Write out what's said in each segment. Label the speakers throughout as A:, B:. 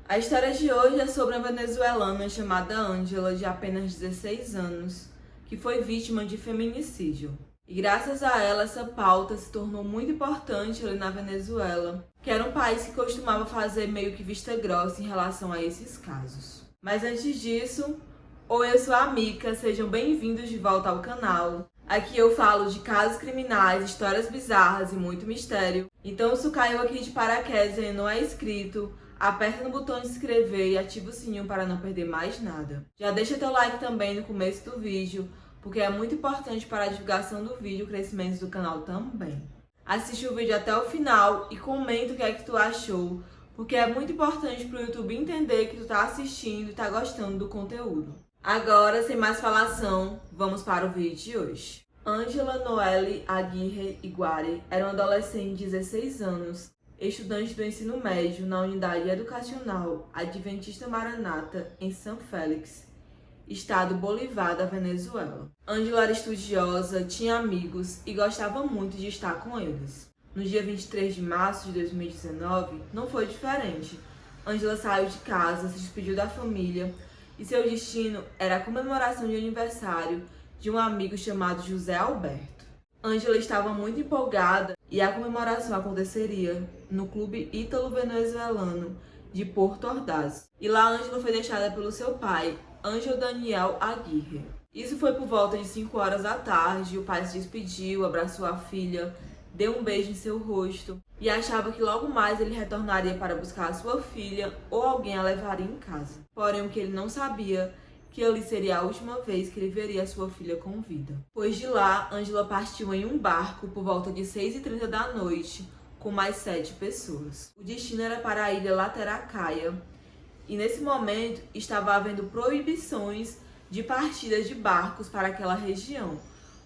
A: A história de hoje é sobre uma venezuelana chamada Ângela, de apenas 16 anos, que foi vítima de feminicídio. E graças a ela, essa pauta se tornou muito importante ali na Venezuela, que era um país que costumava fazer meio que vista grossa em relação a esses casos. Mas antes disso, oi, eu sou a Mika, sejam bem-vindos de volta ao canal. Aqui eu falo de casos criminais, histórias bizarras e muito mistério. Então, se caiu aqui de paraquedas e não é inscrito, aperta no botão de se inscrever e ativa o sininho para não perder mais nada. Já deixa teu like também no começo do vídeo, porque é muito importante para a divulgação do vídeo e o crescimento do canal também. Assiste o vídeo até o final e comenta o que é que tu achou, porque é muito importante para o YouTube entender que tu tá assistindo e tá gostando do conteúdo. Agora, sem mais falação, vamos para o vídeo de hoje. Ângela Noelle Aguirre Iguare era uma adolescente de 16 anos, estudante do ensino médio na unidade educacional Adventista Maranata, em São Félix, estado Bolívar da Venezuela. Ângela era estudiosa, tinha amigos e gostava muito de estar com eles. No dia 23 de março de 2019, não foi diferente. Ângela saiu de casa, se despediu da família e seu destino era a comemoração de aniversário de um amigo chamado José Alberto. Ângela estava muito empolgada e a comemoração aconteceria no Clube Ítalo-Venezuelano de Porto Ordaz. E lá Ângela foi deixada pelo seu pai, Ângelo Daniel Aguirre. Isso foi por volta de 5 horas da tarde, o pai se despediu, abraçou a filha, deu um beijo em seu rosto e achava que logo mais ele retornaria para buscar a sua filha ou alguém a levaria em casa. Porém, o que ele não sabia que ali seria a última vez que ele veria a sua filha com vida. Pois de lá, Ângela partiu em um barco por volta de 6h30 da noite, com mais 7 pessoas. O destino era para a ilha Lateracaia, e nesse momento estava havendo proibições de partidas de barcos para aquela região.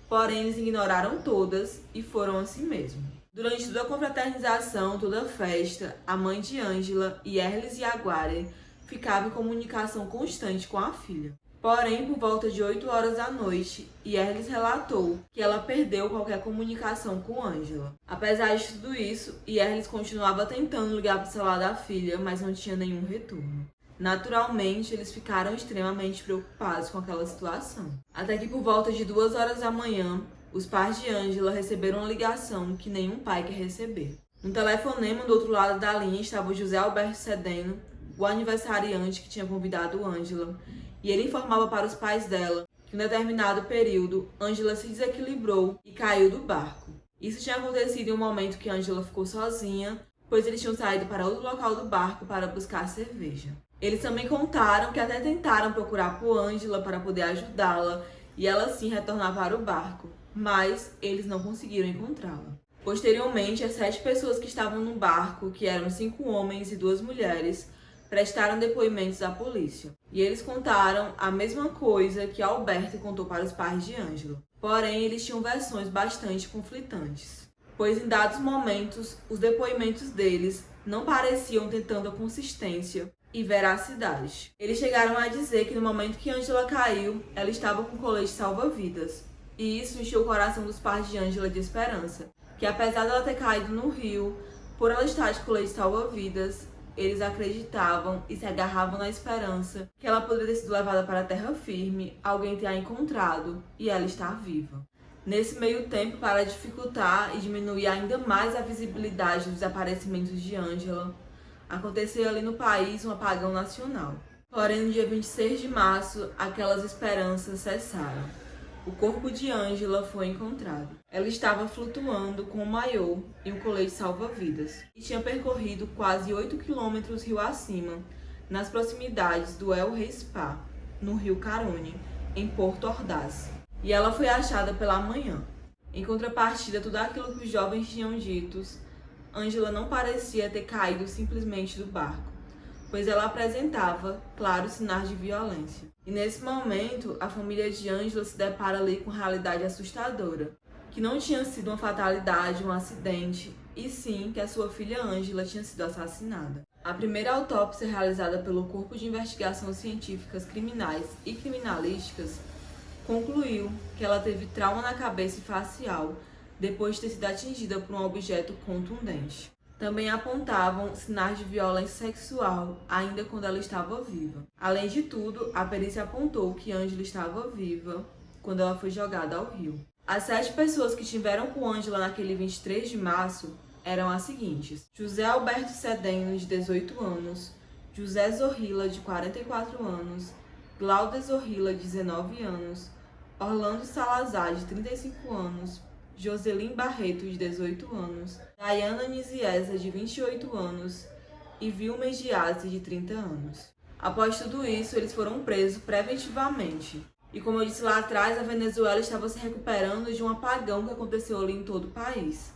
A: Porém, eles ignoraram todas e foram assim mesmo. Durante toda a confraternização, toda a festa, a mãe de Ângela, Yerlis Yaguare, ficava em comunicação constante com a filha. Porém, por volta de 8 horas da noite, Yerlis relatou que ela perdeu qualquer comunicação com Ângela. Apesar de tudo isso, Yerlis continuava tentando ligar para o celular da filha, mas não tinha nenhum retorno. Naturalmente, eles ficaram extremamente preocupados com aquela situação. Até que por volta de 2 horas da manhã, os pais de Ângela receberam uma ligação que nenhum pai quer receber. No telefonema do outro lado da linha estava o José Alberto Cedeno, o aniversariante que tinha convidado Ângela, e ele informava para os pais dela que em um determinado período, Ângela se desequilibrou e caiu do barco. Isso tinha acontecido em um momento que Ângela ficou sozinha, pois eles tinham saído para outro local do barco para buscar cerveja. Eles também contaram que até tentaram procurar por Ângela para poder ajudá-la e ela sim retornar para o barco, mas eles não conseguiram encontrá-la. Posteriormente, as 7 pessoas que estavam no barco, que eram 5 homens e 2 mulheres, prestaram depoimentos à polícia. E eles contaram a mesma coisa que Alberto contou para os pais de Ângela. Porém, eles tinham versões bastante conflitantes, pois em dados momentos, os depoimentos deles não pareciam ter tanta consistência e veracidade. Eles chegaram a dizer que no momento que Ângela caiu, ela estava com colete salva-vidas. E isso encheu o coração dos pais de Ângela de esperança, que apesar dela ter caído no rio, por ela estar de colete salva-vidas, eles acreditavam e se agarravam na esperança que ela poderia ter sido levada para a terra firme, alguém ter a encontrado e ela estar viva. Nesse meio tempo, para dificultar e diminuir ainda mais a visibilidade dos desaparecimentos de Ângela, aconteceu ali no país um apagão nacional. Porém, no dia 26 de março, aquelas esperanças cessaram. O corpo de Ângela foi encontrado. Ela estava flutuando com um maiô e um colete salva-vidas e tinha percorrido quase 8 quilômetros rio acima, nas proximidades do El Rei Spa, no rio Carone, em Porto Ordaz. E ela foi achada pela manhã. Em contrapartida, tudo aquilo que os jovens tinham dito, Ângela não parecia ter caído simplesmente do barco, pois ela apresentava claros sinais de violência. E nesse momento, a família de Ângela se depara ali com uma realidade assustadora, que não tinha sido uma fatalidade, um acidente, e sim que a sua filha Ângela tinha sido assassinada. A primeira autópsia realizada pelo Corpo de Investigações Científicas Criminais e Criminalísticas concluiu que ela teve trauma na cabeça e facial depois de ter sido atingida por um objeto contundente. também apontavam sinais de violência sexual ainda quando ela estava viva. Além de tudo, a perícia apontou que Ângela estava viva quando ela foi jogada ao rio. As 7 pessoas que estiveram com Ângela naquele 23 de março eram as seguintes: José Alberto Cedeno, de 18 anos, José Zorrilla, de 44 anos, Glauda Zorrilla, de 19 anos, Orlando Salazar, de 35 anos, Joselin Barreto, de 18 anos, Dayana Nisiesa, de 28 anos e Vilma Giazzi, de 30 anos. Após tudo isso, eles foram presos preventivamente. E como eu disse lá atrás, a Venezuela estava se recuperando de um apagão que aconteceu ali em todo o país.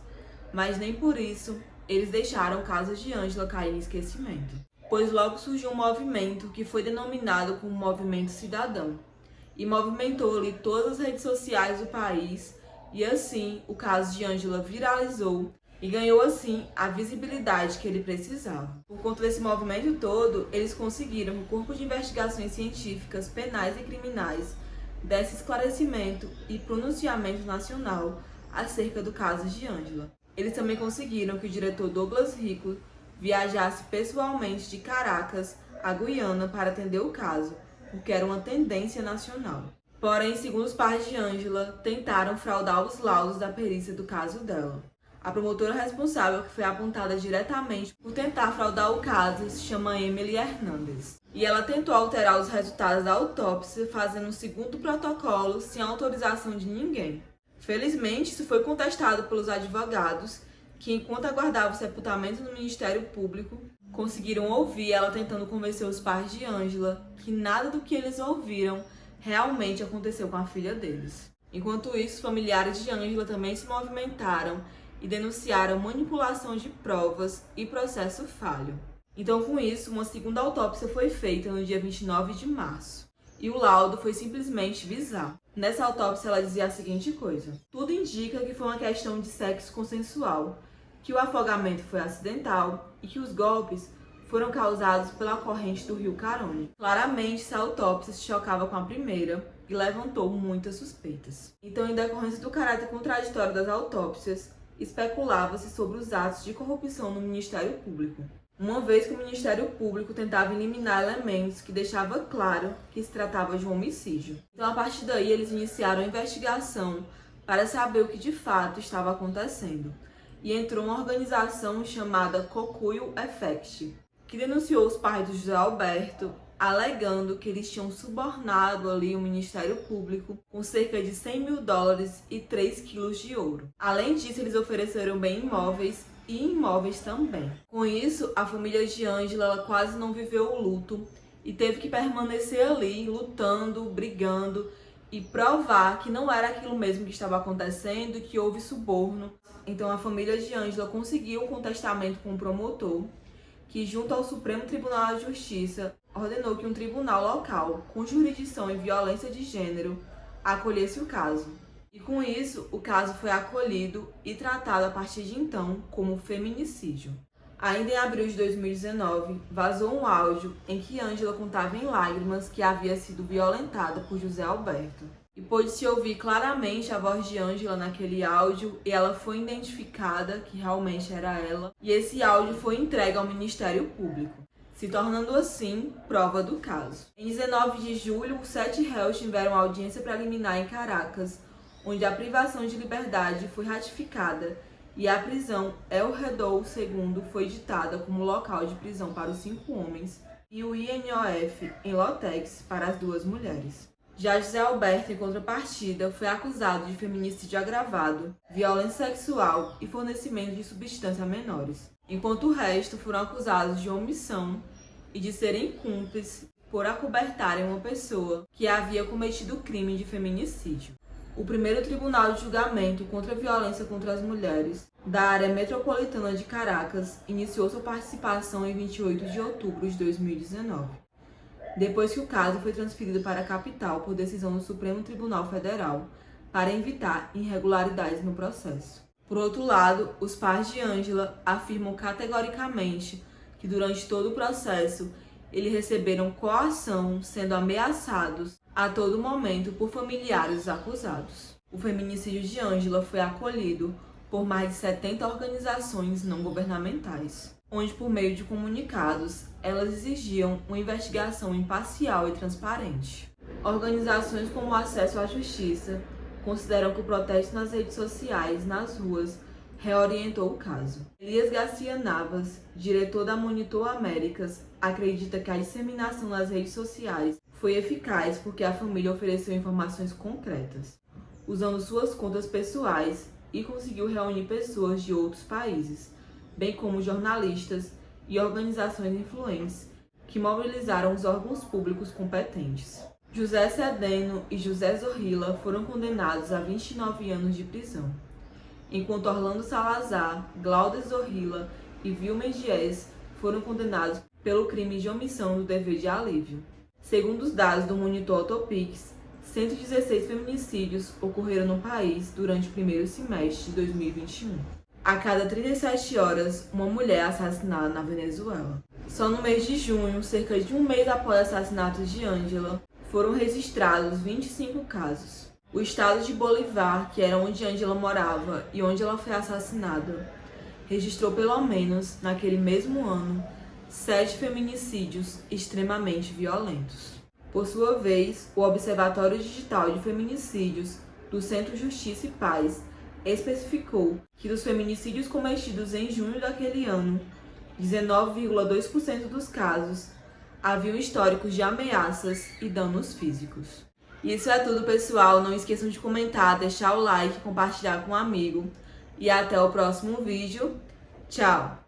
A: Mas nem por isso eles deixaram o caso de Ângela cair em esquecimento. Pois logo surgiu um movimento que foi denominado como Movimento Cidadão e movimentou ali todas as redes sociais do país, e assim o caso de Ângela viralizou e ganhou assim a visibilidade que ele precisava. Por conta desse movimento todo, eles conseguiram que o Corpo de Investigações Científicas, Penais e Criminais desse esclarecimento e pronunciamento nacional acerca do caso de Ângela. Eles também conseguiram que o diretor Douglas Rico viajasse pessoalmente de Caracas a Guiana para atender o caso, porque era uma tendência nacional. Porém, segundo os pais de Ângela, tentaram fraudar os laudos da perícia do caso dela. A promotora responsável, que foi apontada diretamente por tentar fraudar o caso, se chama Emily Hernandes. E ela tentou alterar os resultados da autópsia, fazendo um segundo protocolo sem autorização de ninguém. Felizmente, isso foi contestado pelos advogados, que, enquanto aguardavam o sepultamento no Ministério Público, conseguiram ouvir ela tentando convencer os pais de Ângela que nada do que eles ouviram realmente aconteceu com a filha deles. Enquanto isso, familiares de Ângela também se movimentaram e denunciaram manipulação de provas e processo falho. Então, com isso, uma segunda autópsia foi feita no dia 29 de março. E o laudo foi simplesmente bizarro. Nessa autópsia, ela dizia a seguinte coisa: tudo indica que foi uma questão de sexo consensual, que o afogamento foi acidental e que os golpes foram causados pela corrente do rio Carone. Claramente, essa autópsia se chocava com a primeira e levantou muitas suspeitas. Então, em decorrência do caráter contraditório das autópsias, especulava-se sobre os atos de corrupção no Ministério Público, uma vez que o Ministério Público tentava eliminar elementos que deixava claro que se tratava de um homicídio. Então, a partir daí, eles iniciaram a investigação para saber o que de fato estava acontecendo. E entrou uma organização chamada Cocuyo Effect, que denunciou os pais do José Alberto, alegando que eles tinham subornado ali o Ministério Público com cerca de $100 mil e 3 quilos de ouro. Além disso, eles ofereceram bem imóveis e imóveis também. Com isso, a família de Ângela quase não viveu o luto e teve que permanecer ali, lutando, brigando e provar que não era aquilo mesmo que estava acontecendo e que houve suborno. Então, a família de Ângela conseguiu um contestamento com o promotor, que, junto ao Supremo Tribunal de Justiça, ordenou que um tribunal local com jurisdição em violência de gênero acolhesse o caso. E com isso, o caso foi acolhido e tratado a partir de então como feminicídio. Ainda em abril de 2019, vazou um áudio em que Ângela contava em lágrimas que havia sido violentada por José Alberto. E pôde-se ouvir claramente a voz de Ângela naquele áudio e ela foi identificada que realmente era ela. E esse áudio foi entregue ao Ministério Público, se tornando assim prova do caso. Em 19 de julho, os 7 réus tiveram audiência preliminar em Caracas, onde a privação de liberdade foi ratificada e a prisão El Redou II foi ditada como local de prisão para os 5 homens e o INOF em Lotex para as 2 mulheres. Já José Alberto, em contrapartida, foi acusado de feminicídio agravado, violência sexual e fornecimento de substâncias a menores, enquanto o resto foram acusados de omissão e de serem cúmplices por acobertarem uma pessoa que havia cometido o crime de feminicídio. O primeiro tribunal de julgamento contra a violência contra as mulheres da área metropolitana de Caracas iniciou sua participação em 28 de outubro de 2019. Depois que o caso foi transferido para a capital por decisão do Supremo Tribunal Federal para evitar irregularidades no processo. Por outro lado, os pais de Ângela afirmam categoricamente que durante todo o processo eles receberam coação, sendo ameaçados a todo momento por familiares dos acusados. O feminicídio de Ângela foi acolhido por mais de 70 organizações não governamentais, onde, por meio de comunicados, elas exigiam uma investigação imparcial e transparente. Organizações como o Acesso à Justiça consideram que o protesto nas redes sociais, nas ruas, reorientou o caso. Elias Garcia Navas, diretor da Monitor Américas, acredita que a disseminação nas redes sociais foi eficaz porque a família ofereceu informações concretas, usando suas contas pessoais, e conseguiu reunir pessoas de outros países, bem como jornalistas e organizações influentes que mobilizaram os órgãos públicos competentes. José Cedeno e José Zorrilla foram condenados a 29 anos de prisão, enquanto Orlando Salazar, Glaudes Zorrilla e Vilma Dias foram condenados pelo crime de omissão do dever de alívio. Segundo os dados do Monitor Autopix, 116 feminicídios ocorreram no país durante o primeiro semestre de 2021. A cada 37 horas, uma mulher é assassinada na Venezuela. Só no mês de junho, cerca de um mês após o assassinato de Ângela, foram registrados 25 casos. O estado de Bolívar, que era onde Ângela morava e onde ela foi assassinada, registrou pelo menos, naquele mesmo ano, 7 feminicídios extremamente violentos. Por sua vez, o Observatório Digital de Feminicídios do Centro Justiça e Paz especificou que dos feminicídios cometidos em junho daquele ano, 19,2% dos casos haviam históricos de ameaças e danos físicos. Isso é tudo, pessoal. Não esqueçam de comentar, deixar o like, compartilhar com um amigo. E até o próximo vídeo. Tchau!